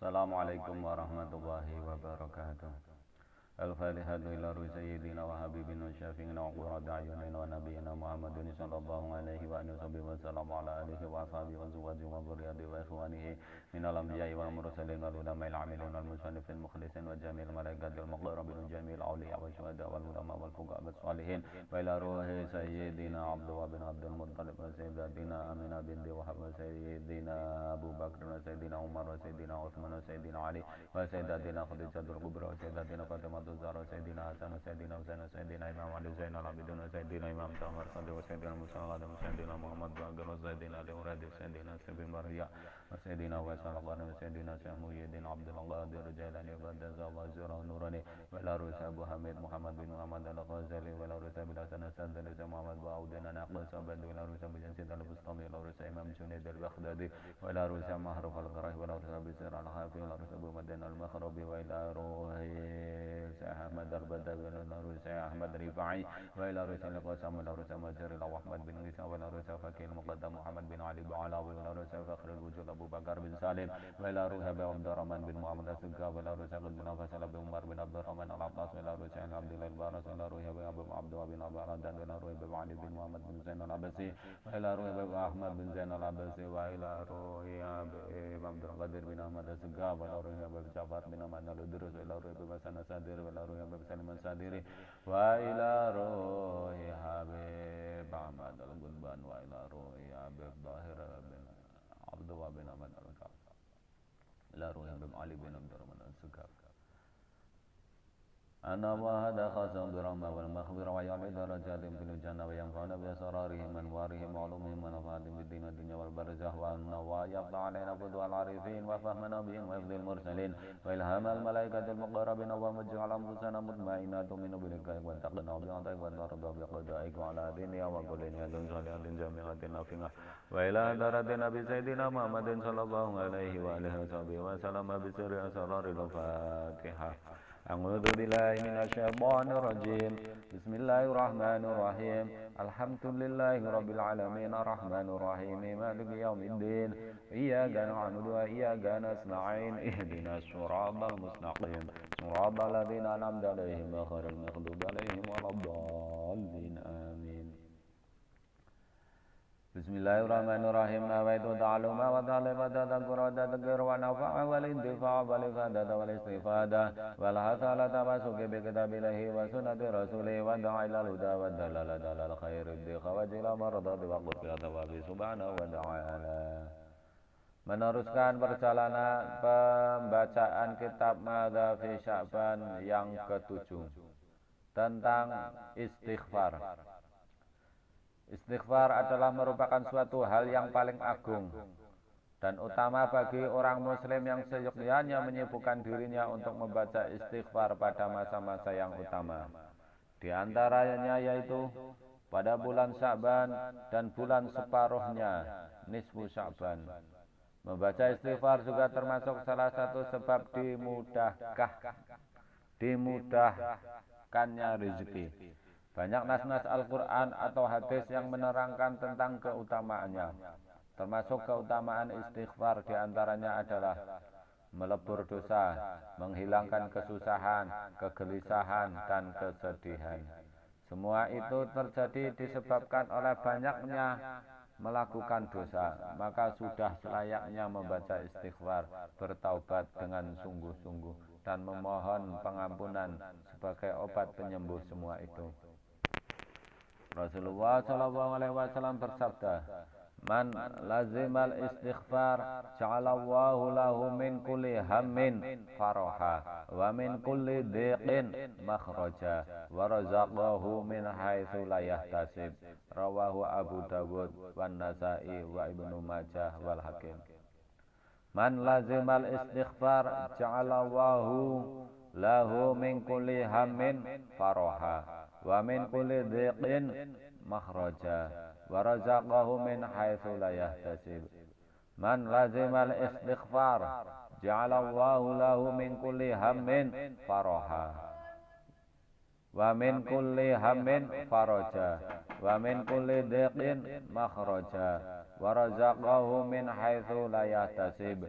Assalamualaikum warahmatullahi wabarakatuh. Al-Fatihah ila ruhi sayyidina wa habibina syafi'ina wa qurrati a'yunina wa nabiyyina Muhammadin sallallahu alaihi wa alihi wa sallam ala alihi wa ashabihi wa zawjihi wa dhurriyyatihi wa ikhwanihi minal anbiya'i wal mursalin wal ulama'il 'amilin wal musannifin mukhlisin wa jami'il malaikatil muqarrabin wa jami'il awliya wa syuhada wal ulama wal fuqaha was salihin wa ila ruhi sayyidina Abdullah bin Abdul Muttalib wa sayyidatina Aminah binti Wahab wa sayyidina Abu Bakr wa sayyidina Umar wa sayyidina Uthman wa sayyidina Ali wa sayyidatina Khadijatul Kubra wa sayyidatina Fatimah Zahra Sayyidina Hasan wa Sayyidina Husain wa Sayyidina Imam Ali Zainal Abidin wa Sayyidina Imam Tahmar Sadiq wa Sayyidina Musa wa Sayyidina Muhammad Baqir wa Sayyidina Ali Murad wa Sayyidina Sabi Maria wa Sayyidina Waisal Qarni wa Sayyidina Syekh Muhyiddin Abdul Qadir Jailani wa Qaddasallahu Zura Nurani wa la rusa Abu Hamid Muhammad bin Muhammad Al-Ghazali wa la rusa bil Hasan Sadali Muhammad Ba'udin Naqas Sabad wa la rusa bi Jansid Al-Bustami wa la rusa Imam Junaid Al-Baghdadi wa la rusa Mahruf Al-Qarahi wa la rusa Bisir Al-Hafi wa la rusa Abu Madan Al-Makhrabi wa ila ruhi Ahmad Al-Badawi wa ila rusa Ahmad Rifai wa ila rusa Al-Qasam wa ila rusa Majri Ahmad bin Isa wa ila rusa Fakih Muqaddam Muhammad bin Ali Ba'alawi wa ila rusa Fakhr Al-Wujud Abu Bakar bin Salim wa ila ruha bi Abdurrahman bin Muhammad As-Sugha wa ila rusa bin Nafas bin Umar bin Abdurrahman Al-Abbas wa ila rusa Abdullah Al-Baras wa ila ruha bi Abu Abdullah bin Abu Radan wa ila ruha bi Ali bin Muhammad bin Zain Al-Abasi wa ila ruha bi Ahmad bin Zain Al-Abasi wa ila ruha bi Abdul Qadir bin Ahmad As-Sugha wa ila ruha bi Ja'far bin Ahmad Al-Idris wa ila ruha bi Hasan Sadir wa ila ruha bi Salim Sadiri wa ila ruhi Habib Ahmad Al-Ghudban wa ila ruhi Habib Zahir bin Abdullah bin Ahmad Al-Kaf ila ruhi Habib Ali bin Abdurrahman As-Sugha Ana wa hada khasam birahmah wal maghfirah wa ya'li darajatim fil jannah wa yanfa'una bi asrarihim man warihim wa ulumihim wa nafatim bid din wa dunya wal barzakh wa anna wa yafta alaina fudu al arifin wa fahma nabiyyin wa ifdil mursalin wa ilhamal malaikatil muqarrabin wa maj'al anfusana mutmainnatun min bilikah wa taqna bi ataik wa narda bi qadaik wa ala dunya wa kulli niyatin salihatin jami'atin nafi'ah wa ila daratin nabi sayyidina Muhammadin sallallahu alaihi wa alihi wa sallam bi sirri asraril Fatihah. A'udzu billahi minasyaitonir rajim. Bismillahirrahmanirrahim. Alhamdulillahi rabbil alamin arrahmanir rahim maliki yaumiddin. Iyyaka na'budu wa iyyaka nasta'in. Ihdinas siratal mustaqim. Siratal ladzina an'amta 'alaihim ghairil maghdubi 'alaihim waladdallin. Amin. Bismillahirrahmanirrahim. Nawaitu ta'alluma wa ta'allima wa tadhakkura wa tadhakkir wa nafa'a wal intifa'a wal ifadata wal istifadah wal hasalata wa suki bi kitabillahi wa sunnati rasulih wa da'a ilal huda wa dalalata alal khairi bidikha wa jila maradati wa qurqiyata wa bi subhanahu wa ta'ala. Meneruskan perjalanan pembacaan kitab Madza fi Sya'ban yang ke-7 tentang istighfar. Istighfar adalah merupakan suatu hal yang paling agung dan utama bagi orang muslim yang seyogyanya menyibukkan dirinya untuk membaca istighfar pada masa-masa yang utama. Di antaranya yaitu pada bulan Sya'ban dan bulan separuhnya nisfu Sya'ban. Membaca istighfar juga termasuk salah satu sebab dimudahkannya rezeki. Banyak nas-nas Al-Quran atau hadis yang menerangkan tentang keutamaannya. Termasuk keutamaan istighfar diantaranya adalah melebur dosa, menghilangkan kesusahan, kegelisahan, dan kesedihan. Semua itu terjadi disebabkan oleh banyaknya melakukan dosa. Maka sudah selayaknya membaca istighfar, bertaubat dengan sungguh-sungguh, dan memohon pengampunan sebagai obat penyembuh semua itu. Rasulullah SAW bersabda, "Man lazimal istighfar, ja'alallahu lahu min kulli hammin faraha, wa min kulli dhiqin makhraja, wa razaqahu min haitsu la yahtasib." Rawahu Abu Dawud wan Nasa'i wa Ibnu Majah wal Hakim. Man lazimal istighfar, ja'alallahu lahu min kulli hammin faraha wa min kulli dhiqin makhraja wa razaqahu min haitsu la yahtasib. Man lazimal istighfar ja'alallahu lahu min kulli hammin faraha wa min kulli hammin faraja wa min kulli dhiqin makhraja wa razaqahu min haitsu la yahtasib.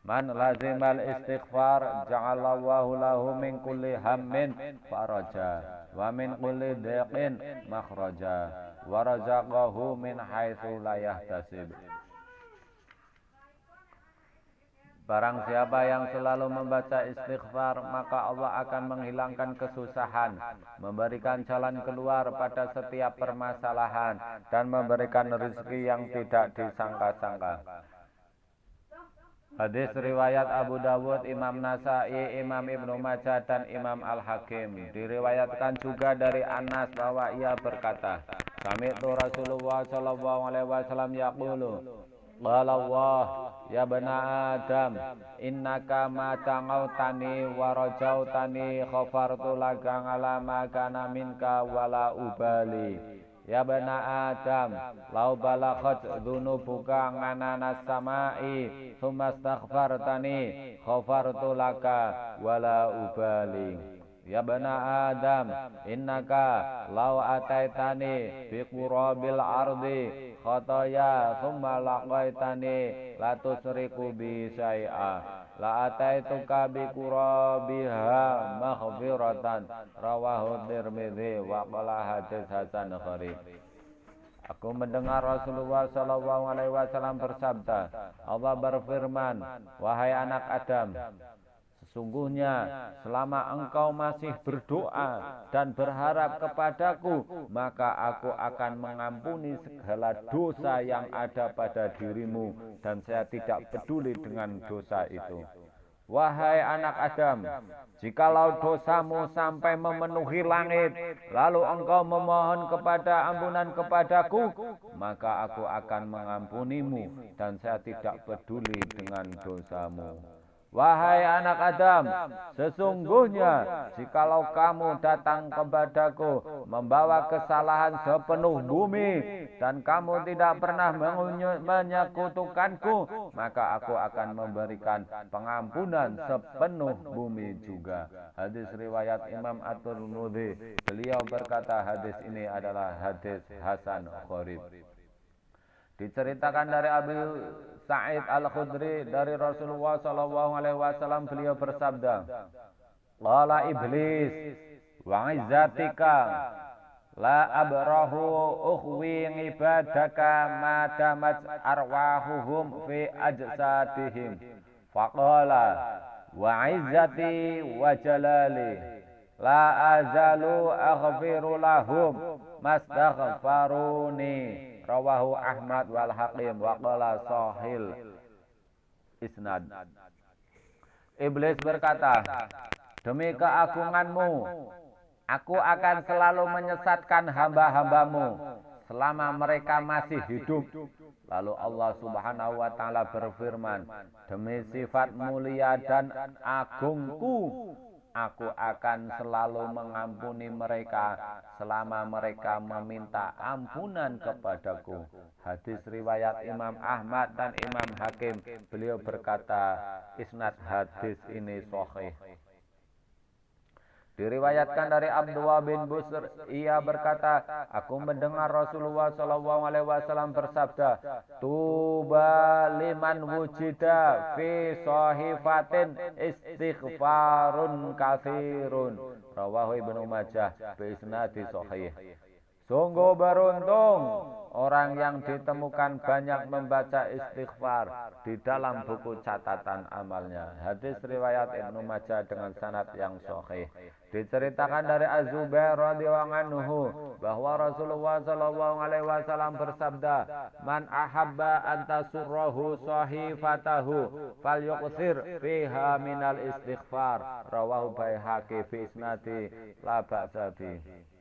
Man lazimal istighfar ja'alallahu lahu min kulli hammin faraja wa min kulli dhiqin makhraja wa razaqahu min haitsu la yahtasib. Barang siapa yang selalu membaca istighfar, maka Allah akan menghilangkan kesusahan, memberikan jalan keluar pada setiap permasalahan, dan memberikan rezeki yang tidak disangka-sangka. Hadis riwayat Abu Dawud, Imam Nasa'i, Imam Ibnu Majah, dan Imam Al-Hakim. Diriwayatkan juga dari Anas bahwa ia berkata, Sami'tu Rasulullah sallallahu alaihi wasallam yaqulu, qala Allah, ya bani Adam, innaka ma ta'autani wa rajautani khafartu laka ala ma kana minka wala ubali. Ya bani Adam, lau balaghat dzunubuka ngananas samai, thumma astaghfartani, ghafartu laka wala ubali. Ya bani Adam, innaka lau ataitani bi qurabil ardi khataya, thumma laqaitani la tusriku bi syai'a, la ataituka bi qurabiha maghfiratan. Rawahu Tirmidzi wa qala hadis hasan gharib. Aku mendengar Rasulullah sallallahu alaihi wasallam bersabda, Allah berfirman, wahai anak Adam, sesungguhnya selama engkau masih berdoa dan berharap kepadaku, maka aku akan mengampuni segala dosa yang ada pada dirimu, dan saya tidak peduli dengan dosa itu. Wahai anak Adam, jikalau dosamu sampai memenuhi langit, lalu engkau memohon kepada ampunan kepadaku, maka aku akan mengampunimu, dan saya tidak peduli dengan dosamu. Wahai anak Adam, sesungguhnya jikalau kamu datang kepadaku membawa kesalahan sepenuh bumi dan kamu tidak pernah menyekutukanku, maka aku akan memberikan pengampunan sepenuh bumi juga. Hadis riwayat Imam At-Tirmidzi. Beliau berkata hadis ini adalah hadis hasan gharib. Diceritakan dari Abu Sa'id Al-Khudri dari Rasulullah sallallahu alaihi wasallam, beliau bersabda, qala iblis wa izzatika la abrahu ukhwi ibadaka ma damat arwahuhum fi ajsadihim, faqala wa izzati wa jalali la azalu aghfiru lahum mastaghfaruni. Rawahu Ahmad wal Hakim wa qala sahil isnad. Iblis berkata, demi keagunganmu, aku akan selalu menyesatkan hamba-hambamu selama mereka masih hidup. Lalu Allah subhanahu wa ta'ala berfirman, demi sifat mulia dan agungku, aku akan selalu mengampuni mereka selama mereka meminta ampunan kepadaku. Hadis riwayat Imam Ahmad dan Imam Hakim. Beliau berkata, isnad hadis ini sahih. Diriwayatkan dari Abdullah bin Busr, ia berkata, aku mendengar Rasulullah sallallahu alaihi wasallam bersabda, tuba liman wujida fi sahifatin istighfarun katsirun. Rawahu Ibnu Majah bi isnadi sahih. Sungguh beruntung orang yang ditemukan banyak membaca istighfar di dalam buku catatan amalnya. Hadis riwayat Ibnu Majah dengan sanad yang sahih. Diceritakan dari Az-Zubair radhiyallahu anhu bahwa Rasulullah sallallahu alaihi wasallam bersabda, "Man ahabba an tasurrahu sahifatahu falyuqsir fiha minal istighfar." Rawahu Baihaqi fi isnadi la ba'sa bihi.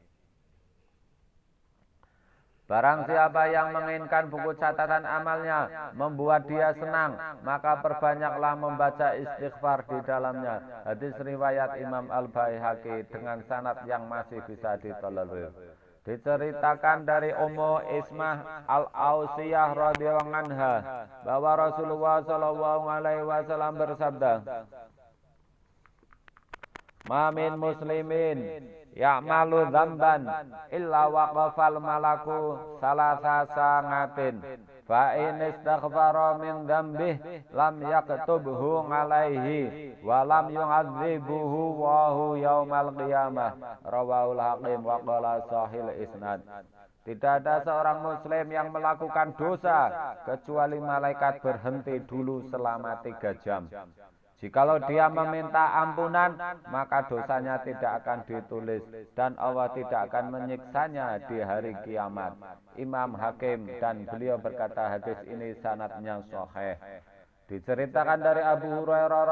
Barang siapa yang menginginkan buku catatan amalnya membuat dia senang, maka perbanyaklah membaca istighfar di dalamnya. Hadis riwayat Imam Al-Baihaqi dengan sanad yang masih bisa ditolerir. Diceritakan dari Ummu Ismah Al-Ausiyah radhiyallahu anha bahwa Rasulullah sallallahu alaihi wasallam bersabda, "Ma min muslimin ya'malu dzamban illa waqafal malaku salasa sangatin fa in istaghfara min dzambih lam yaktubhu alaihi wa lam yu'adzibuhu wa yaumal qiyamah. Rawahul Hakim wa qala sahih isnad. Tidak ada seorang muslim yang melakukan dosa kecuali malaikat berhenti dulu selama 3 jam. Jikalau dia meminta ampunan, maka dosanya tidak akan ditulis dan Allah tidak akan menyiksanya di hari kiamat. Imam Hakim dan beliau berkata hadis ini sanadnya sahih. Diceritakan dari Abu Hurairah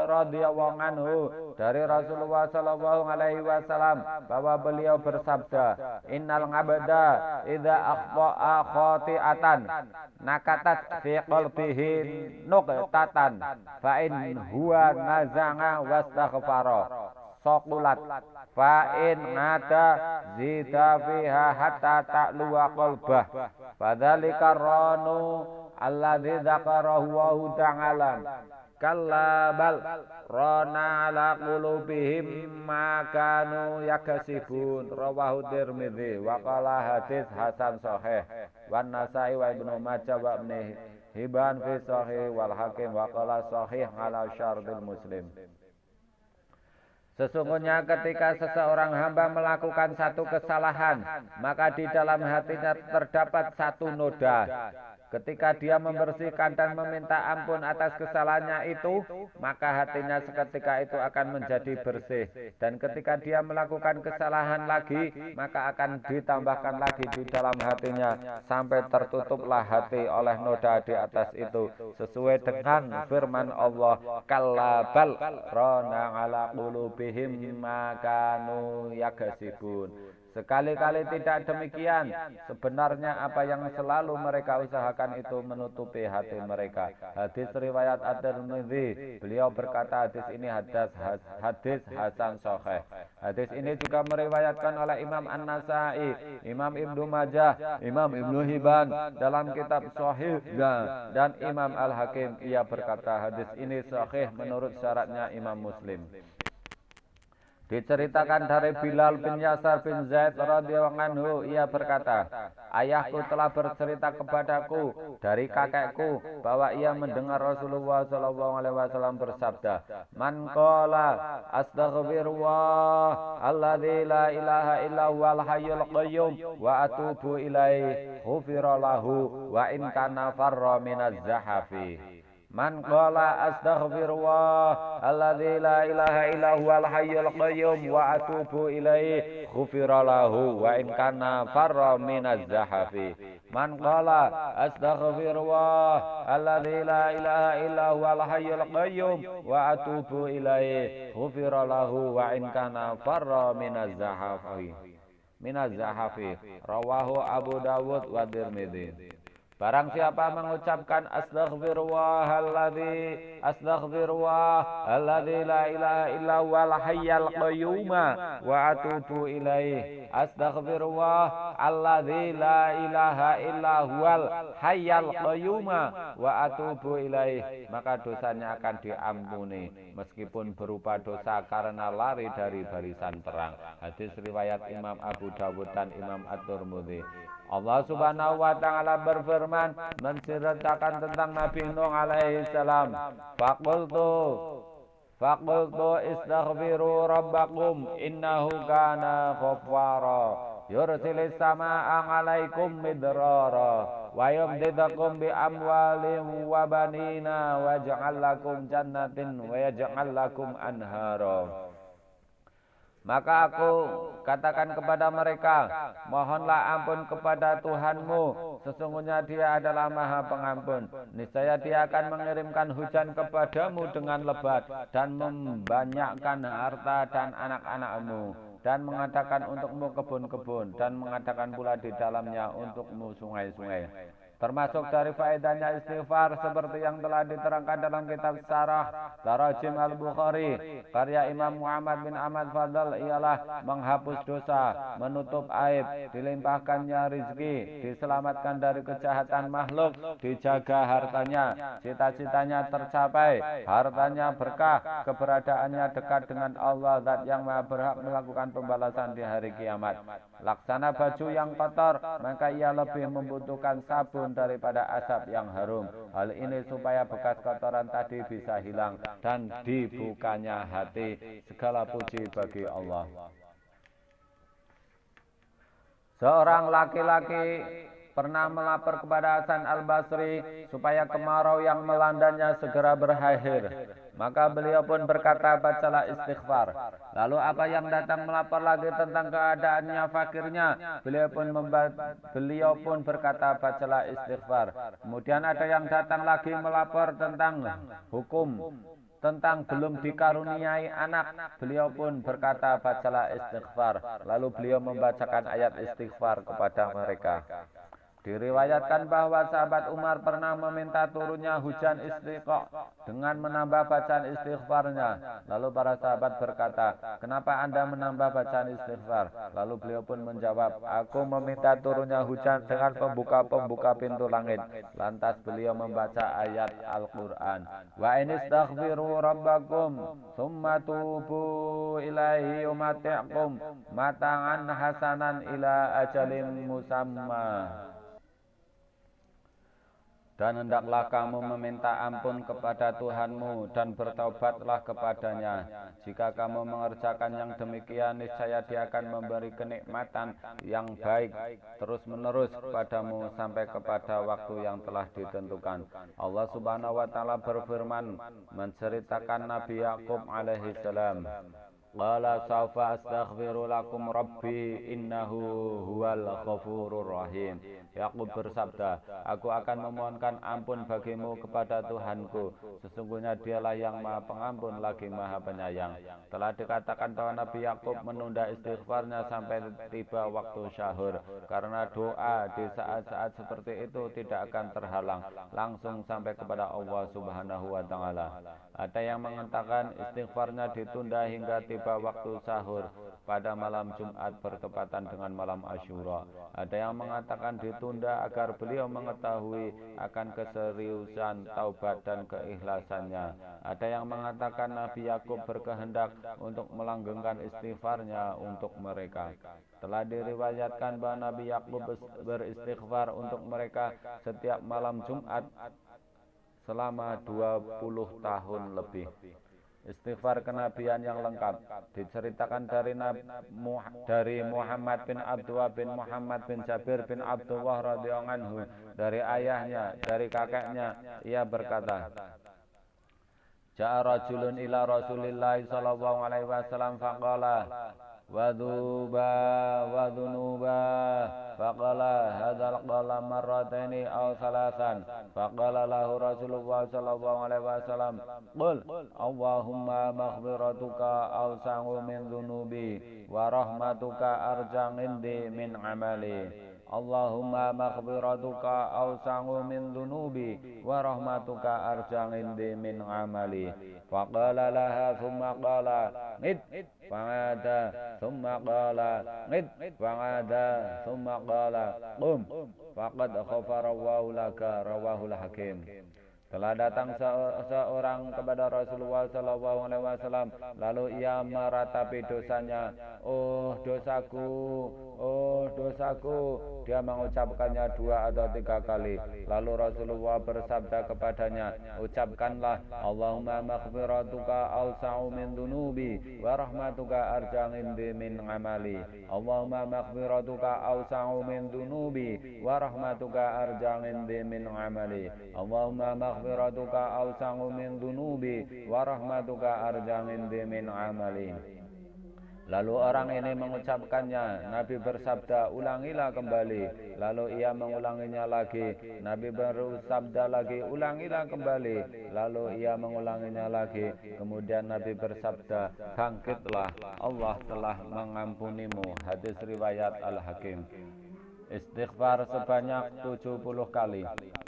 radhiyallahu anhu dari Rasulullah sallallahu alaihi wasallam bahwa beliau bersabda, "Innal 'abda idza akhta'a khati'atan nakatat fi qalbihi nuqtatan fa in huwa nazanga wastaghfara saqulat fa in ngada zida fiha hatta ta'luwa qalbah fadzalika ranu alladzi dzakarahu ta'ala kalla bal rana ala qulubihim ma kanu yakasibun." Rawahu Tirmidzi wa qala hadis hasan sahih wan Nasa'i wa Ibnu Majah wa Ibnu Hibban fi sahih wal Hakim wa qala sahih ala syartil Muslim. Sesungguhnya ketika seseorang hamba melakukan satu kesalahan, maka di dalam hatinya terdapat satu noda. Ketika dia membersihkan dan meminta ampun atas kesalahannya itu, maka hatinya seketika itu akan menjadi bersih. Dan ketika dia melakukan kesalahan lagi, maka akan ditambahkan lagi di dalam hatinya sampai tertutuplah hati oleh noda di atas itu. Sesuai dengan firman Allah, "Kalla bal rana ala qulubihim ma kanu yaksibun." Sekali-kali tidak demikian. Sebenarnya apa yang selalu mereka usahakan itu menutupi hati mereka. Hadis riwayat At-Tirmidzi. Beliau berkata hadis ini hadis hasan sahih. Hadis ini juga meriwayatkan oleh Imam An-Nasa'i, Imam Ibnu Majah, Imam Ibnu Hibban dalam kitab Sahihnya, dan Imam Al-Hakim. Ia berkata hadis ini sahih menurut syaratnya Imam Muslim. Diceritakan dari Bilal bin Yasar bin Zaid radhiyallahu anhu, ia berkata, ayahku telah bercerita kepadaku dari kakekku bahwa ia mendengar Rasulullah sallallahu alaihi wasallam bersabda, "Man qala astaghfirullah alladzi la ilaha illa huwal hayyul qayyum wa atubu ilaihi ghufira lahu wa in kana farra minaz zahafi." Man qala astaghfirullah alladzi la ilaha illa huwal hayyul qayyum wa atubu ilaihi ghufira lahu wa in kana farra minaz zahafi. Man qala astaghfirullah alladzi la ilaha illa huwal hayyul qayyum wa atubu ilaihi ghufira lahu wa in kana farra minaz zahafi. Rawahu Abu Dawud wa Tirmidzi. Barang siapa mengucapkan astaghfirullah alladzi la ilaha illa huwal hayyul qayyum wa atubu ilaihi. Astaghfirullah alladzi la ilaha illa huwal hayyul qayyum wa atubu ilaihi. Maka dosanya akan diampuni meskipun berupa dosa karena lari dari barisan perang. Hadis riwayat Imam Abu Dawud dan Imam At-Tirmidzi. Allah Subhanahu wa taala berfirman menceritakan tentang Nabi Nuh alaihi salam. Faqultu istaghfiru rabbakum innahu kana ghaffara yursilis samaa'a 'alaikum midrara wa yumdidukum bi amwalin wa banina wa yaj'al lakum jannatin wa yaj'al lakum anhara. Maka aku katakan kepada mereka, mohonlah ampun kepada Tuhanmu, sesungguhnya Dia adalah Maha Pengampun. Niscaya Dia akan mengirimkan hujan kepadamu dengan lebat dan membanyakkan harta dan anak-anakmu, dan mengadakan untukmu kebun-kebun, dan mengadakan pula di dalamnya untukmu sungai-sungai. Termasuk dari faedahnya istighfar seperti yang telah diterangkan dalam kitab Syarah Tarajim Al-Bukhari karya Imam Muhammad bin Ahmad Fadl ialah menghapus dosa, menutup aib, dilimpahkannya rizki, diselamatkan dari kejahatan makhluk, dijaga hartanya, cita-citanya tercapai, hartanya berkah, keberadaannya dekat dengan Allah Zat yang Maha berhak melakukan pembalasan di hari kiamat. Laksana baju yang kotor, maka ia lebih membutuhkan sabun ampun daripada asap yang harum. Hal ini supaya bekas kotoran tadi bisa hilang dan dibukanya hati. Segala puji bagi Allah. Seorang laki-laki pernah melapor kepada Hasan al-Basri supaya kemarau yang melandanya segera berakhir. Maka beliau pun berkata, bacalah istighfar. Lalu apa yang datang melapor lagi tentang keadaannya fakirnya. Beliau pun berkata, bacalah istighfar. Kemudian ada yang datang lagi melapor tentang hukum, tentang belum dikaruniai anak. Beliau pun berkata, bacalah istighfar. Lalu beliau membacakan ayat istighfar kepada mereka. Diriwayatkan bahwa sahabat Umar pernah meminta turunnya hujan istiqa dengan menambah bacaan istighfarnya. Lalu para sahabat berkata, kenapa Anda menambah bacaan istighfar? Lalu beliau pun menjawab, aku meminta turunnya hujan dengan pembuka-pembuka pintu langit. Lantas beliau membaca ayat Al-Quran. Wa inistaghfiru rabbakum thumma tubu ilaihi yumati'kum mata'an hasanan ila ajalin musamma. Dan hendaklah kamu meminta ampun kepada Tuhanmu dan bertaubatlah kepadanya. Jika kamu mengerjakan yang demikian, niscaya Dia akan memberi kenikmatan yang baik terus-menerus kepadamu sampai kepada waktu yang telah ditentukan. Allah Subhanahu wa taala berfirman menceritakan Nabi Yakub alaihi salam. Qala sawfa astaghfiru lakum rabbi innahu huwal ghafurur rahim. Yakub bersabda, aku akan memohonkan ampun bagimu kepada Tuhanku. Sesungguhnya Dialah yang Maha Pengampun lagi Maha Penyayang. Telah dikatakan bahwa Nabi Yakub menunda istighfarnya sampai tiba waktu syahur, karena doa di saat-saat seperti itu tidak akan terhalang, langsung sampai kepada Allah Subhanahu wa taala. Ada yang mengatakan istighfarnya ditunda hingga tiba waktu sahur pada malam Jumat bertepatan dengan malam Asyura. Ada yang mengatakan ditunda agar beliau mengetahui akan keseriusan taubat dan keikhlasannya. Ada yang mengatakan Nabi Yakub berkehendak untuk melanggengkan istighfarnya untuk mereka. Telah diriwayatkan bahwa Nabi Yakub beristighfar untuk mereka setiap malam Jumat selama 20 tahun lebih. Istighfar kenabian yang lengkap diceritakan dari Muhammad bin Abdullah bin Muhammad bin Jabir bin Abdullah radhiyallahu anhu, dari ayahnya, dari kakeknya, ia berkata, Ja'a rajulun ila Rasulillah sallallahu alaihi wasallam faqala wadhuba wadhunuba faqala hadzal qala marrataini aw salasan faqala lahu Rasulullah sallallahu alaihi wasallam qul Allahumma maghfiratuka awsa'u min dhunubi wa rahmatuka arja'u indi min amali. Allahumma maghfiratuka awsa'u min dhunubi wa rahmatuka arja'u indi min amali. Faqala laha thumma qala ngid fa'ada thumma qala ngid fa'ada thumma qala qum faqad ghafara Allahu laka. Rawahul Hakim. Telah datang seorang kepada Rasulullah sallallahu alaihi wasallam, lalu ia meratapi dosanya. Oh dosaku, oh dosaku. Dia mengucapkannya 2 atau 3 kali. Lalu Rasulullah bersabda kepadanya, ucapkanlah Allahumma maghfiratuka awsa'u min dhunubi wa rahmatuka arja'u indi min amali. Allahumma maghfiratuka awsa'u min dhunubi wa rahmatuka arja'u indi min amali. Allahumma maghfiratuka awsa'u min dhunubi wa rahmatuka arja'u indi min amali. Lalu orang ini mengucapkannya. Nabi bersabda, ulangilah kembali. Lalu ia mengulanginya lagi. Nabi bersabda lagi, ulangilah kembali. Lalu ia mengulanginya lagi. Kemudian Nabi bersabda, bangkitlah, Allah telah mengampunimu. Hadis riwayat Al-Hakim. Istighfar sebanyak 70 kali.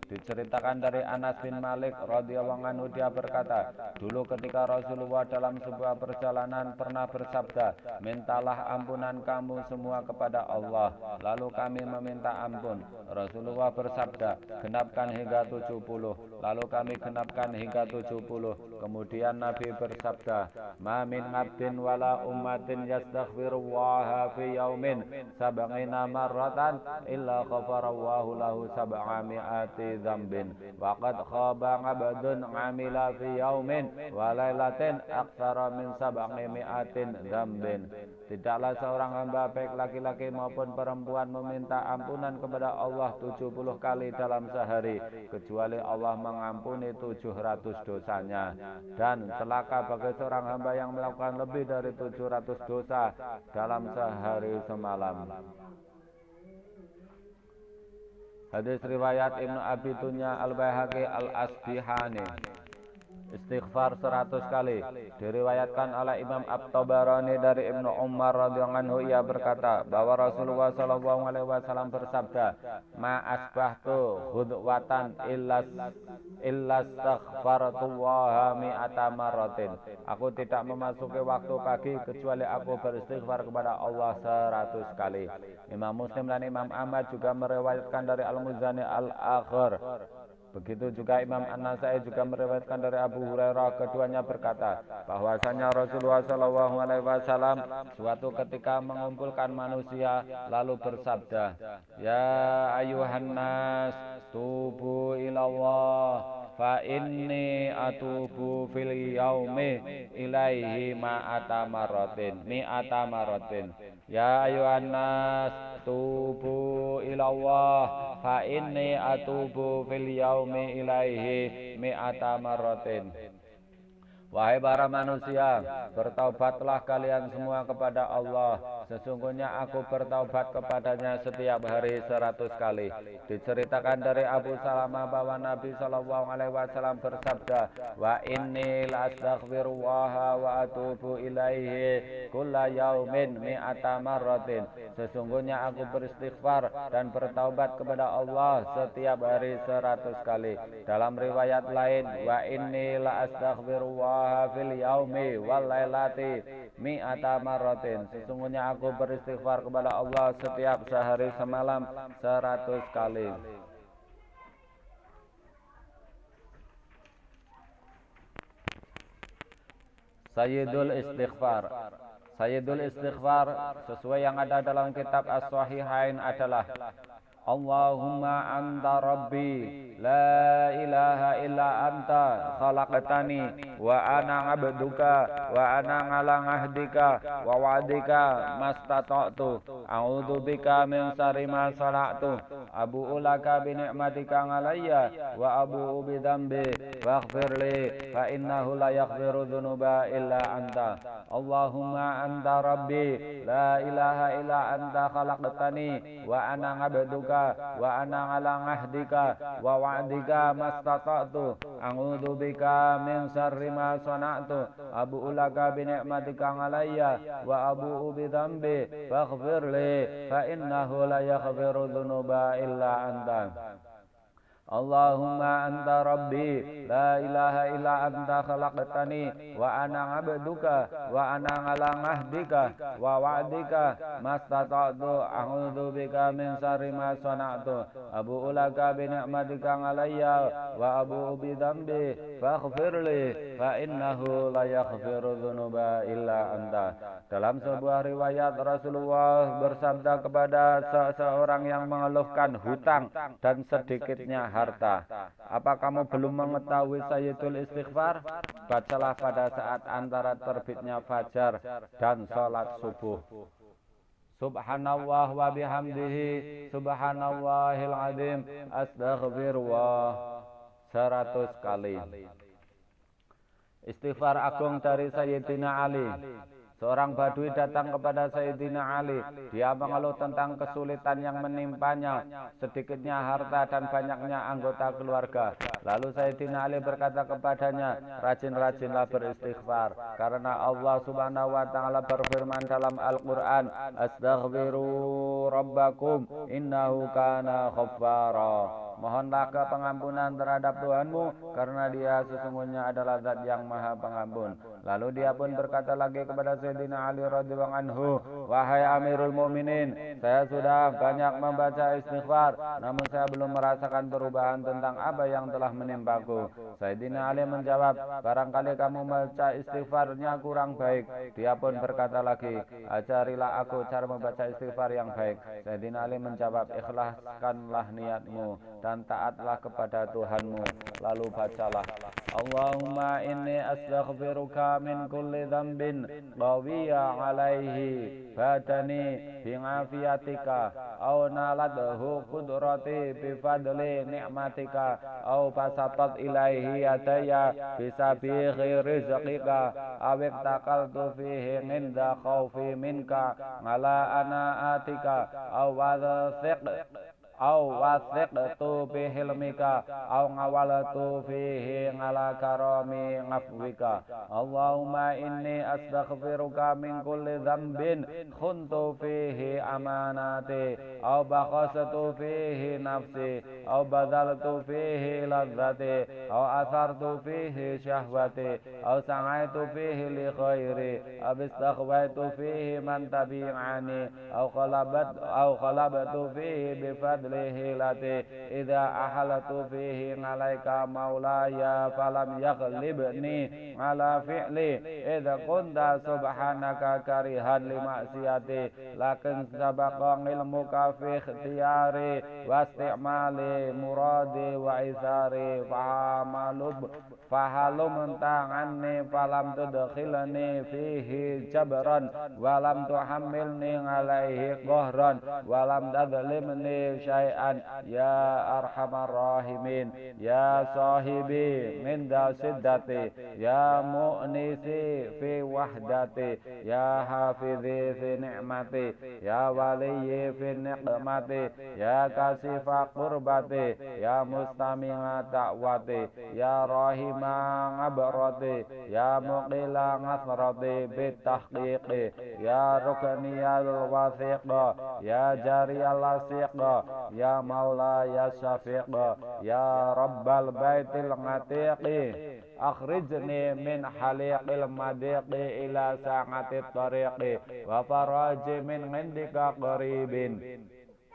Diceritakan dari Anas bin Malik radhiyallahu anhu, dia berkata, dulu ketika Rasulullah dalam sebuah perjalanan pernah bersabda, mintalah ampunan kamu semua kepada Allah. Lalu kami meminta ampun. Rasulullah bersabda, genapkan hingga 70. Lalu kami genapkan hingga 70. Kemudian Nabi bersabda, ma min abdin wala ummatin yastaghfirullaha fi yaumin sab'ina marratan illa ghafarallahu lahu sab'a mi'ati dzambin wa qad khaba 'abdun 'amila fi yaumin wa lailatin aktsara min sab'i mi'atin dzambin. Tidaklah seorang hamba baik laki-laki maupun perempuan meminta ampunan kepada Allah 70 kali dalam sehari, kecuali Allah mengampuni 700 dosanya. Dan celaka bagi seorang hamba yang melakukan lebih dari 700 dosa dalam sehari semalam. Hadis riwayat Ibnu Abi Dunya, Al-Baihaqi, Al-Asbihani. Istighfar 100 kali. Diriwayatkan oleh Imam At-Tabarani dari Ibnu Umar radhiyallahu anhu, ia berkata bahwa Rasulullah sallallahu alaihi wasallam bersabda, ma asbahtu ghudwatan illa astaghfartullaha mi'ata marratin. Aku tidak memasuki waktu pagi kecuali aku beristighfar kepada Allah 100 kali. Imam Muslim dan Imam Ahmad juga meriwayatkan dari Al-Muzani Al-Akhir. Begitu juga Imam An-Nasai juga meriwayatkan dari Abu Hurairah, keduanya berkata bahwasanya Rasulullah sallallahu alaihi wasallam suatu ketika mengumpulkan manusia lalu bersabda, ya ayuhan nas tubu ilallah fa inni atubu fil yaumi ilaihi mi'ata maratin. Ya ayuhan nas tubu ilallah fa inni atubu fil yaumi ilaihi mi'ata maratin. Wahai para manusia, bertaubatlah kalian semua kepada Allah. Sesungguhnya aku bertaubat kepadanya setiap hari 100 kali. Diceritakan dari Abu Salamah bahwa Nabi sallallahu alaihi wasallam bersabda, wa inni la astaghfirullaha wa atubu ilaihi kulla yaumin mi'ata marratin. Sesungguhnya aku beristighfar dan bertaubat kepada Allah setiap hari 100 kali. Dalam riwayat lain, wa inni la astaghfirullah fil yaumi wal lailati mi'ata marratin. Sesungguhnya aku beristighfar kepada Allah setiap sehari semalam 100 kali. Sayyidul Istighfar. Sayyidul Istighfar sesuai yang ada dalam kitab As-Sahihain adalah Allahumma anta rabbi la ilaha illa anta khalaqtani wa ana abduka wa ana ala ahdika wa wa'dika mastata'tu a'udzu bika min syarri ma sana'tu abu'u laka bi ni'matika alayya wa abu'u bi dzambi faghfirli fa innahu la yaghfiru dzunuba illa anta. Allahumma anta rabbi la ilaha illa anta khalaqtani wa ana abduka wa ana ala ahdika wa wa'dika mastata'tu a'udzu bika min syarri ma sana'tu abu'u laka bi ni'matika alayya wa abu'u bi dzambi faghfirli fa innahu la yaghfiru dzunuba illa anta. Allahumma anta rabbi la ilaha illa anta khalaqtani wa ana abduka wa ana ala ahdika wa wa'dika mastata'tu a'udzu bika min syarri ma sana'tu abu'u laka bi ni'matika alayya wa abu'u bi dzambi faghfirli fa innahu la yaghfiru dzunuba illa anta. Dalam sebuah riwayat Rasulullah bersabda kepada seseorang yang mengeluhkan hutang dan sedikitnya harta, apa kamu belum mengetahui Sayyidul Istighfar? Bacalah pada saat antara terbitnya fajar dan sholat subuh. Subhanallah wa bihamdihi subhanallahil azim astaghfirullah 100 kali. Istighfar agung dari Sayyidina Ali. Seorang badui datang kepada Sayyidina Ali. Dia mengeluh tentang kesulitan yang menimpanya, sedikitnya harta dan banyaknya anggota keluarga. Lalu Sayyidina Ali berkata kepadanya, rajin-rajinlah beristighfar, karena Allah Subhanahu wa taala berfirman dalam Al-Qur'an, astaghfiru rabbakum innahu kana ghaffara. Mohonlah pengampunan terhadap Tuhanmu, karena Dia sesungguhnya adalah Zat yang Maha Pengampun. Lalu dia pun berkata lagi kepada Sayyidina Ali radhiyallahu anhu, wahai Amirul Mukminin, saya sudah banyak membaca istighfar, namun saya belum merasakan perubahan tentang apa yang telah menimpaku. Sayyidina Ali menjawab, barangkali kamu membaca istighfarnya kurang baik. Dia pun berkata lagi, ajarilah aku cara membaca istighfar yang baik. Sayyidina Ali menjawab, ikhlaskanlah niatmu dan taatlah kepada Tuhanmu. Lalu bacalah, Allahumma inni astaghfiruka min kulli dhanbin qawiya alaihi badani bi'afiyatika aw naladhu qudrati bifadli ni'matika aw basatat ilaihi yadaya bisabighi rizqika aw iktaqaltu fihi minda khawfi minka ala anaatika aw wasiqtu bihilmika aw ngawaltu fihi ngala karami ngafwika. Allahumma inni astaghfiruka min kulli dhanbin khuntu fihi amanati aw bakhastu fihi nafsi aw badaltu fihi ladzati aw asartu fihi syahwati aw sa'aitu fihi li khairi aw istaghwaitu fihi man tabi'ani aw khalabtu fihi bifadli hilati idza ahalatu fihi alaika maulaya falam yaghlibni ala fi'li idza kunta subhanaka karihan li maksiyati lakin sabaqa ilmuka fi ikhtiyari wa istimali muradi wa isari fahalum ta'anni falam tudkhilni fihi jabran walam tuhammilni alaihi qahran walam tadlimni syai'an ya arhamar rahimin ya sahibi minda siddati ya mu'nisi fi wahdati ya hafizi fi ni'mati ya waliyyi fi niqmati ya kasifa qurbati ya mustami'a ta'wati ya rahima ngabrati ya muqila ngasrati bitahqiqi ya rukniyal wasiqa ya jariyal lasiqa ya maula ya syafiqa ya rabbal baitil ngatiqi akhrijni min haliqil madiqi ila sa'atit tariqi wa faraji min indika qaribin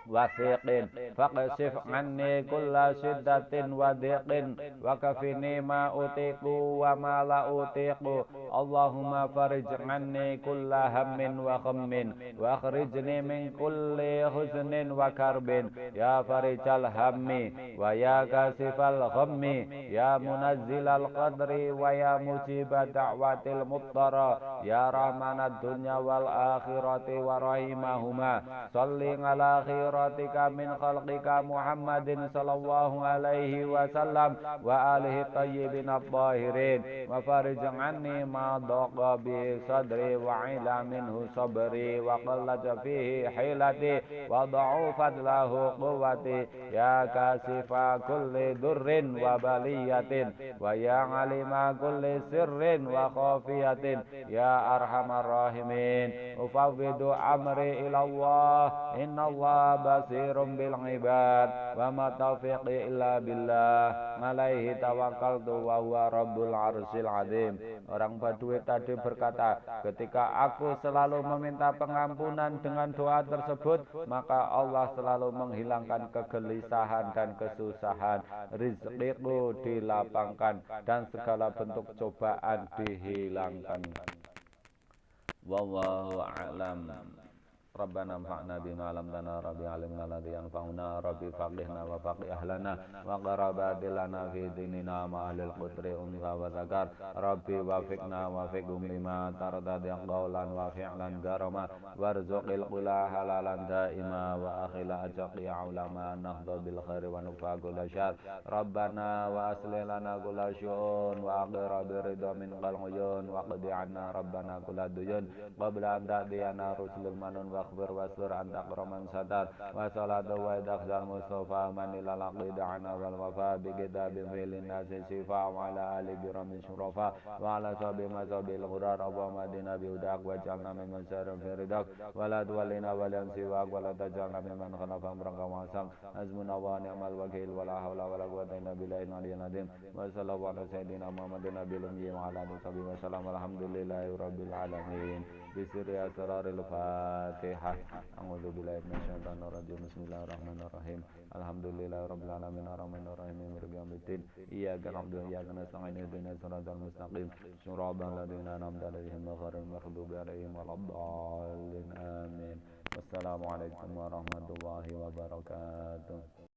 wasiqin faqsif anni kulla syiddatin wa diqin wa kafini ma utiku wa ma la utiku Allahumma farij anni kulla hammin wa ghammin wa akhrijni min kulli huznin wa karbin ya farijal hammi wa ya kasifal ghammi ya munazzilal qadri wa ya mujiba da'watil muttara ya rahmanad dunya wal akhirati wa rahimahuma salli ala khiratika min khalqika Muhammadin sallallahu alaihi wasallam wa alihi tayyibin at-tahirin wa farij anni ma daqa bi sadri wa ila minhu sabri wa qallat fihi hilati wa da'ufat lahu quwwati ya kasifa kulli durrin wa baliyatin wa ya alima kulli sirrin wa khafiyatin ya arhamar rahimin ufawwidu amri ila Allah inna Allah basirum bil ibad wa ma taufiqi illa billah alaihi tawakkaltu wa huwa rabbul arsyil azim. Orang Badui tadi berkata, ketika aku selalu meminta pengampunan dengan doa tersebut, maka Allah selalu menghilangkan kegelisahan dan kesusahan, rizqiku dilapangkan dan segala bentuk cobaan dihilangkan. Wallahu a'lam. Rabbana anfa'na bima 'allamtana rabbi 'allimna alladhi yanfa'una rabbi faqihna wa faqih ahlana wa qarabadilana fi dinina ma ahlil qudri unfa wa zakar rabbi wafiqna wafiqhum lima tardadi qawlan wa fi'lan garama warzuqil qula halalan daima wa akhila ajaqi ulama nahdha bil khairi wa nufa kulla syar rabbana wa aslih lana kulla syu'un wa aqira biridha min qal uyun wa qdi 'anna rabbana kulla duyun qabla an ta'tiyana rusulul manun wa taghfir wastur anta akraman sadat wa salatu wa idkhal mustafa man ilal aqida ana wal wafa bi kitabin filin nasi sifa wa ala ali biramin syurafa wa ala sabi masabil ghurar wa madina bi udak wa jalna min masyarif firidak wa la tuwalina wa lan siwak wa la tajalna mimman khalafa amraka wa asam azmuna wa ni'mal wakil wa la hawla wa la quwwata illa billahi al-aliyyil azim wa sallallahu ala sayyidina muhammadin nabiyil ummi wa ala alihi wa sallam alhamdulillahi rabbil alamin bisri asraril fatihah a'udzu billahi minasyaitonir rajim bismillahirrahmanirrahim alhamdulillahi rabbil alamin arrahmanir rahim maliki yaumiddin iyyaka na'budu wa iyyaka nasta'in ihdinas siratal mustaqim siratal ladzina an'amta 'alaihim ghairil maghdubi 'alaihim waladdallin amin wassalamu alaikum warahmatullahi wabarakatuh.